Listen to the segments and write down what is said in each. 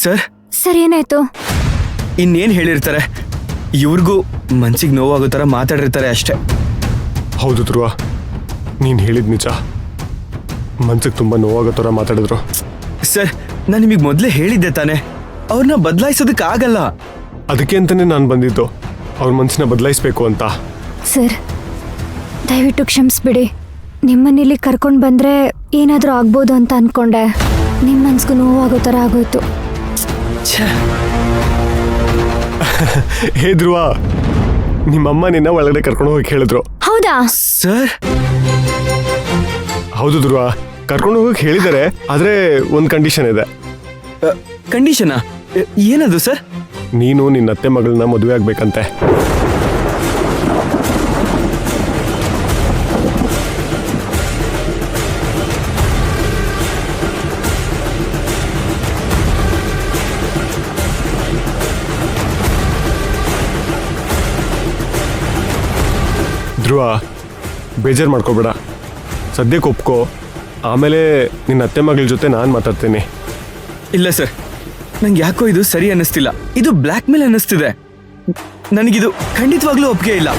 Sir sir ಏನಾಯ್ತು? ಇನ್ನೇನು ಹೇಳಿರ್ತಾರೆ, ಇವ್ರಿಗೂ ಮನ್ಸಿಗೆ ನೋವಾಗೋ ಥರ ಮಾತಾಡಿರ್ತಾರೆ ಅಷ್ಟೇ. ಹೌದು ಧ್ರುವ, ನೀನು ಹೇಳಿದ ನಿಜ. ಮನ್ಸಿಗೆ ತುಂಬ ನೋವಾಗೋ ಥರ ಮಾತಾಡಿದ್ರು. ಸರ್ ನಾನು ನಿಮಗೆ ಮೊದಲೇ ಹೇಳಿದ್ದೆ ತಾನೆ, ಅವ್ರನ್ನ ಬದಲಾಯಿಸೋದಕ್ಕಾಗಲ್ಲ. ಅದಕ್ಕೆ ಅಂತಲೇ ನಾನು ಬಂದಿದ್ದು, ಅವ್ರ ಮನಸ್ಸನ್ನ ಬದಲಾಯಿಸ್ಬೇಕು ಅಂತ. ಸರ್ ದಯವಿಟ್ಟು ಕ್ಷಮಿಸ್ಬಿಡಿ. ನಿಮ್ಮನ್ನಿಲ್ಲಿ ಕರ್ಕೊಂಡು ಬಂದರೆ ಏನಾದರೂ ಆಗ್ಬೋದು ಅಂತ ಅಂದ್ಕೊಂಡೆ. ನಿಮ್ಮ ಮನ್ಸಿಗೂ ನೋವಾಗೋ ಥರ ಆಗೋಯ್ತು. ಹೇ ಧ್ರುವ, ನಿಮ್ಮಮ್ಮ ನಿನ್ನ ಒಳಗಡೆ ಕರ್ಕೊಂಡು ಹೋಗಿ ಹೇಳಿದ್ರು. ಹೌದಾ ಸರ್? ಹೌದು ಧ್ರುವ, ಕರ್ಕೊಂಡು ಹೋಗಕ್ಕೆ ಹೇಳಿದ್ದಾರೆ. ಆದರೆ ಒಂದು ಕಂಡೀಷನ್ ಇದೆ. ಕಂಡೀಷನಾ? ಏನದು ಸರ್? ನೀನು ನಿನ್ನ ಅತ್ತೆ ಮಗಳನ್ನ ಮದುವೆ ಆಗ್ಬೇಕಂತೆ. ಧ್ರುವ, ಬೇಜಾರು ಮಾಡ್ಕೋಬೇಡ, ಸದ್ಯಕ್ಕೆ ಒಪ್ಕೋ. ಆಮೇಲೆ ನಿನ್ನ ಅತ್ತೆ ಮಗಳ ಜೊತೆ ನಾನು ಮಾತಾಡ್ತೀನಿ. ಇಲ್ಲ ಸರ್, ನಂಗೆ ಯಾಕೋ ಇದು ಸರಿ ಅನ್ನಿಸ್ತಿಲ್ಲ. ಇದು ಬ್ಲ್ಯಾಕ್ ಮೇಲ್ ಅನ್ನಿಸ್ತಿದೆ. ನನಗಿದು ಖಂಡಿತವಾಗ್ಲೂ ಒಪ್ಪಿಗೆ ಇಲ್ಲ.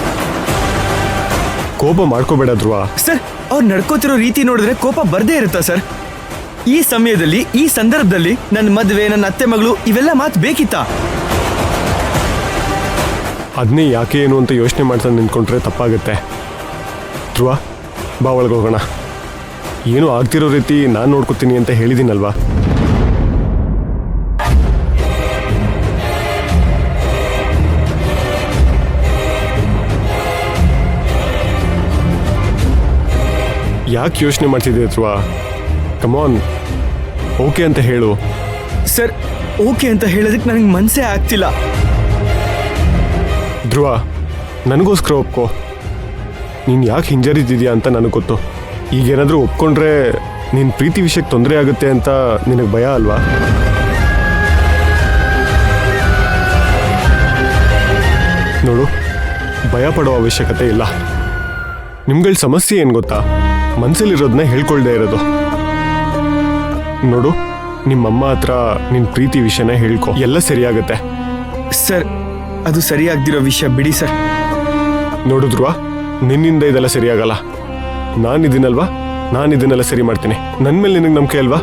ಕೋಪ ಮಾಡ್ಕೋಬೇಡ ಧ್ರುವ. ಸರ್ ಅವ್ರು ನಡ್ಕೋತಿರೋ ರೀತಿ ನೋಡಿದ್ರೆ ಕೋಪ ಬರ್ದೇ ಇರುತ್ತಾ ಸರ್? ಈ ಸಮಯದಲ್ಲಿ, ಈ ಸಂದರ್ಭದಲ್ಲಿ ನನ್ನ ಮದುವೆ, ನನ್ನ ಅತ್ತೆ ಮಗಳು, ಇವೆಲ್ಲ ಮಾತು ಬೇಕಿತ್ತಾ? ಅದನ್ನೇ ಯಾಕೆ ಏನು ಅಂತ ಯೋಚನೆ ಮಾಡ್ತಾ ನಿಂತ್ಕೊಂಡ್ರೆ ತಪ್ಪಾಗುತ್ತೆ. ಧ್ರುವ, ಬಾ ಒಳಗೆ ಹೋಗೋಣ. ಏನೂ ಆಗ್ತಿರೋ ರೀತಿ ನಾನು ನೋಡ್ಕೊತೀನಿ ಅಂತ ಹೇಳಿದ್ದೀನಲ್ವಾ. ಯಾಕೆ ಯೋಚನೆ ಮಾಡ್ತಿದ್ದೆ ಧ್ರುವ? ಕಮಾನ್, ಓಕೆ ಅಂತ ಹೇಳು. ಸರ್ ಓಕೆ ಅಂತ ಹೇಳೋದಕ್ಕೆ ನನಗೆ ಮನಸ್ಸೇ ಆಗ್ತಿಲ್ಲ. ಧ್ರುವ, ನನಗೋಸ್ಕರ ಒಪ್ಕೋ. ನೀನು ಯಾಕೆ ಹಿಂಜರಿತಿದ್ಯಾ ಅಂತ ನನಗೆ ಗೊತ್ತು. ಈಗೇನಾದರೂ ಒಪ್ಕೊಂಡ್ರೆ ನಿನ್ನ ಪ್ರೀತಿ ವಿಷಯಕ್ಕೆ ತೊಂದರೆ ಆಗುತ್ತೆ ಅಂತ ನಿನಗೆ ಭಯ ಅಲ್ವಾ? ನೋಡು, ಭಯ ಪಡೋ ಅವಶ್ಯಕತೆ ಇಲ್ಲ. ನಿಮ್ಗಳ ಸಮಸ್ಯೆ ಏನು ಗೊತ್ತಾ? ಮನಸ್ಸಲ್ಲಿರೋದನ್ನ ಹೇಳ್ಕೊಳ್ದೇ ಇರೋದು. ನೋಡು, ನಿಮ್ಮಮ್ಮ ಹತ್ರ ನಿನ್ನ ಪ್ರೀತಿ ವಿಷಯನ ಹೇಳ್ಕೊ, ಎಲ್ಲ ಸರಿಯಾಗುತ್ತೆ. ಸರ್ ಅದು ಸರಿಯಾಗ್ದಿರೋ ವಿಷಯ ಬಿಡಿ ಸರ್. ನೋಡಿದ್ರುವ, ನಿನ್ನಿಂದ ಇದೆಲ್ಲ ಸರಿಯಾಗಲ್ಲ. ನಾನಿದ್ದೀನಲ್ವಾ, ನಾನು ಇದನ್ನೆಲ್ಲ ಸರಿ ಮಾಡ್ತೀನಿ. ನನ್ನ ಮೇಲೆ ನಿನಗೆ ನಂಬಿಕೆ ಅಲ್ವಾ?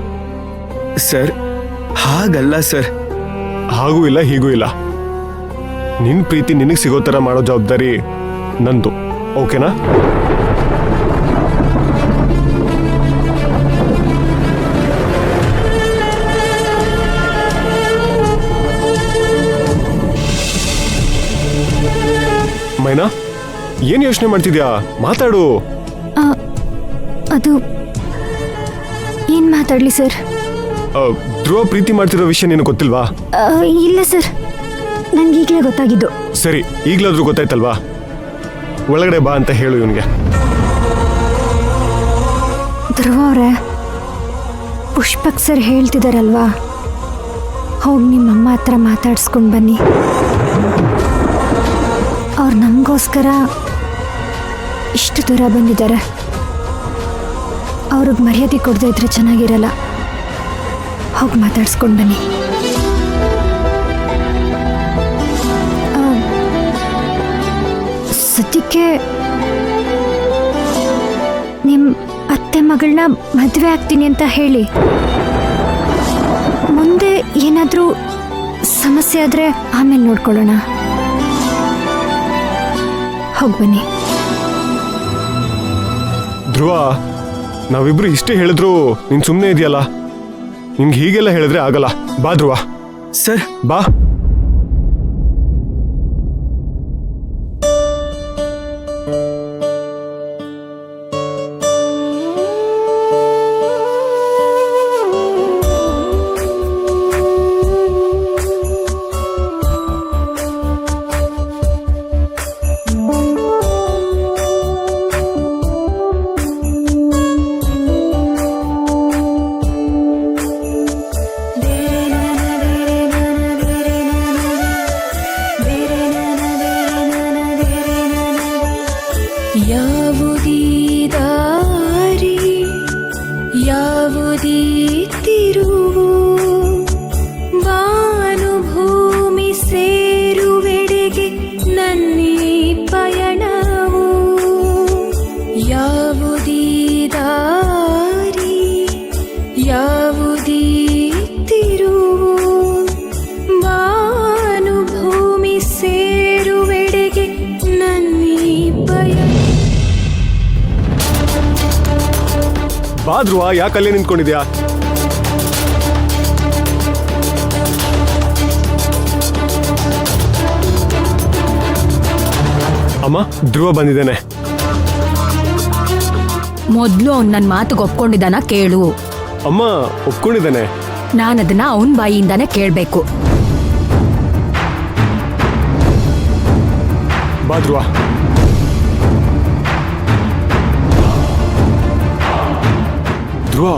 ಸರ್ ಹಾಗಲ್ಲ ಸರ್. ಹಾಗೂ ಇಲ್ಲ, ಹೀಗೂ ಇಲ್ಲ. ನಿನ್ನ ಪ್ರೀತಿ ನಿನಗೆ ಸಿಗೋ ಥರ ಮಾಡೋ ಜವಾಬ್ದಾರಿ ನಂದು. ಓಕೆನಾ? ಮೈನಾ, ಏನು ಯೋಚನೆ ಮಾಡ್ತಿದ್ಯಾ? ಮಾತಾಡು. ಅದು ಏನು ಮಾತಾಡಲಿ ಸರ್? ಧ್ರುವ ಪ್ರೀತಿ ಮಾಡ್ತಿರೋ ವಿಷಯ ನಿನಗೆ ಗೊತ್ತಿಲ್ವಾ? ಇಲ್ಲ ಸರ್, ನನಗೆ ಈಗಲೇ ಗೊತ್ತಾಗಿದ್ದು. ಸರಿ, ಈಗಲಾದ್ರೂ ಗೊತ್ತಾಯ್ತಲ್ವಾ? ಒಳಗಡೆ ಬಾ ಅಂತ ಹೇಳು ಇವನಿಗೆ. ಧ್ರುವ ಅವರೇ, ಪುಷ್ಪಕ್ ಸರ್ ಹೇಳ್ತಿದಾರಲ್ವಾ, ಹೋಗಿ ನಿಮ್ಮಮ್ಮ ಹತ್ರ ಮಾತಾಡ್ಸ್ಕೊಂಡು ಬನ್ನಿ. ಅವ್ರು ನಮಗೋಸ್ಕರ ಇಷ್ಟು ದೂರ ಬಂದಿದ್ದಾರೆ. ಅವ್ರಿಗೆ ಮರ್ಯಾದೆ ಕೊಡದೇ ಇದ್ರೆ ಚೆನ್ನಾಗಿರಲ್ಲ. ಹೋಗಿ ಮಾತಾಡ್ಸ್ಕೊಂಡು ಬನ್ನಿ. ಸದ್ಯಕ್ಕೆ ನಿಮ್ಮ ಅತ್ತೆ ಮಗಳನ್ನ ಮದುವೆ ಆಗ್ತೀನಿ ಅಂತ ಹೇಳಿ. ಮುಂದೆ ಏನಾದರೂ ಸಮಸ್ಯೆ ಆದರೆ ಆಮೇಲೆ ನೋಡ್ಕೊಳ್ಳೋಣ. ಹೋಗಿ ಬನ್ನಿ. ಧ್ರುವ, ನಾವಿಬ್ರು ಇಷ್ಟೇ ಹೇಳಿದ್ರು ನೀನು ಸುಮ್ಮನೆ ಇದೆಯಲ್ಲ. ನಿಂಗೆ ಹೀಗೆಲ್ಲ ಹೇಳಿದ್ರೆ ಆಗಲ್ಲ. ಬಾ ಧ್ರುವ. ಸರ್ ಬಾ. ಬಾ ಧ್ರುವ, ಯಾಕೆ ಅಲ್ಲೇ ನಿಂತ್ಕೊಂಡಿದ್ಯಾ? ಅಮ್ಮ, ಧ್ರುವ ಬಂದಿದ್ದಾನೆ. ಮೊದ್ಲು ಅವ್ನ್ ನನ್ ಮಾತಿಗೆ ಒಪ್ಕೊಂಡಿದ್ದಾನ ಕೇಳು. ಅಮ್ಮ ಒಪ್ಕೊಂಡಿದ್ದಾನೆ. ನಾನದನ್ನ ಅವನ್ ಬಾಯಿಯಿಂದಾನೆ ಕೇಳ್ಬೇಕು. ಬಾ ಧ್ರುವ. ಧ್ರುವ,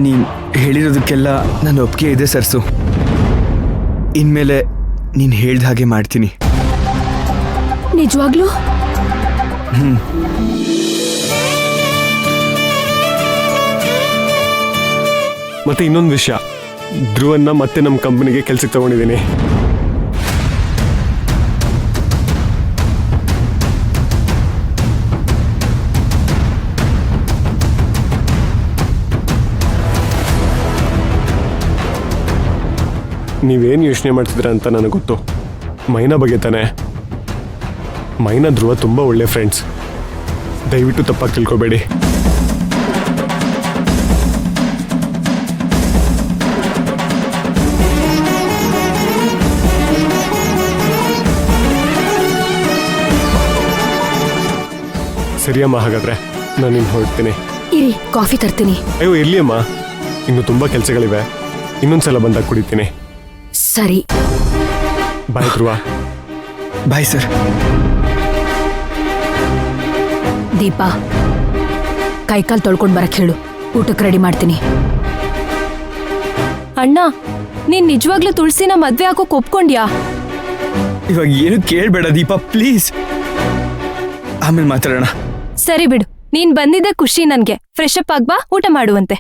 ನೀನ್ ಹೇಳಿರೋದಕ್ಕೆಲ್ಲ ನನ್ನ ಒಪ್ಪಿಗೆ ಇದೆ ಸರ್ಸು. ಇನ್ಮೇಲೆ ನೀನ್ ಹೇಳ್ದ ಹಾಗೆ ಮಾಡ್ತೀನಿ. ನಿಜವಾಗ್ಲೂ? ಮತ್ತೆ ಇನ್ನೊಂದು ವಿಷಯ, ಧ್ರುವನ್ನ ಮತ್ತೆ ನಮ್ಮ ಕಂಪನಿಗೆ ಕೆಲ್ಸಕ್ಕೆ ತಗೊಂಡಿದ್ದೀನಿ. ನೀವೇನು ಯೋಚನೆ ಮಾಡ್ತಿದ್ರ ಅಂತ ನನಗೆ ಗೊತ್ತು. ಮೈನಾ ಬಗ್ಗೆ ತಾನೆ. ಮೈನಾ ಧ್ರುವ ತುಂಬ ಒಳ್ಳೆ ಫ್ರೆಂಡ್ಸ್. ದಯವಿಟ್ಟು ತಪ್ಪಾಗಿ ತಿಳ್ಕೊಬೇಡಿ. ಸರಿಯಮ್ಮ, ಹಾಗಾದ್ರೆ ನಾನು ಇನ್ನು ಹೊರಡ್ತೀನಿ. ಇರಿ, ಕಾಫಿ ತರ್ತೀನಿ. ಅಯ್ಯೋ ಇರ್ಲಿ ಅಮ್ಮ, ಇನ್ನು ತುಂಬ ಕೆಲಸಗಳಿವೆ. ಇನ್ನೊಂದ್ಸಲ ಬಂದಾಗ ಕುಡಿತೀನಿ. ಸರಿ. ಬಾಯ್ ಧ್ರುವ. Bye sir. ದೀಪಾ, ಕೈಕಾಲು ತೊಳ್ಕೊಂಡ್ ಬರಕ್ ಹೇಳು. ಊಟಕ್ಕೆ ರೆಡಿ ಮಾಡ್ತೀನಿ. ಅಣ್ಣ, ನೀನ್ ನಿಜವಾಗ್ಲೂ ತುಳಸಿನ ಮದ್ವೆ ಹಾಕೋಕ್ ಒಪ್ಕೊಂಡ್ಯಾ? ಇವಾಗ ಏನು ಕೇಳ್ಬೇಡ ದೀಪಾ, ಪ್ಲೀಸ್. ಆಮೇಲೆ ಮಾತಾಡೋಣ. ಸರಿ ಬಿಡು, ನೀನ್ ಬಂದಿದ್ದೆ ಖುಷಿ ನನ್ಗೆ. ಫ್ರೆಶ್ ಅಪ್ ಆಗ್ಬಾ, ಊಟ ಮಾಡುವಂತೆ.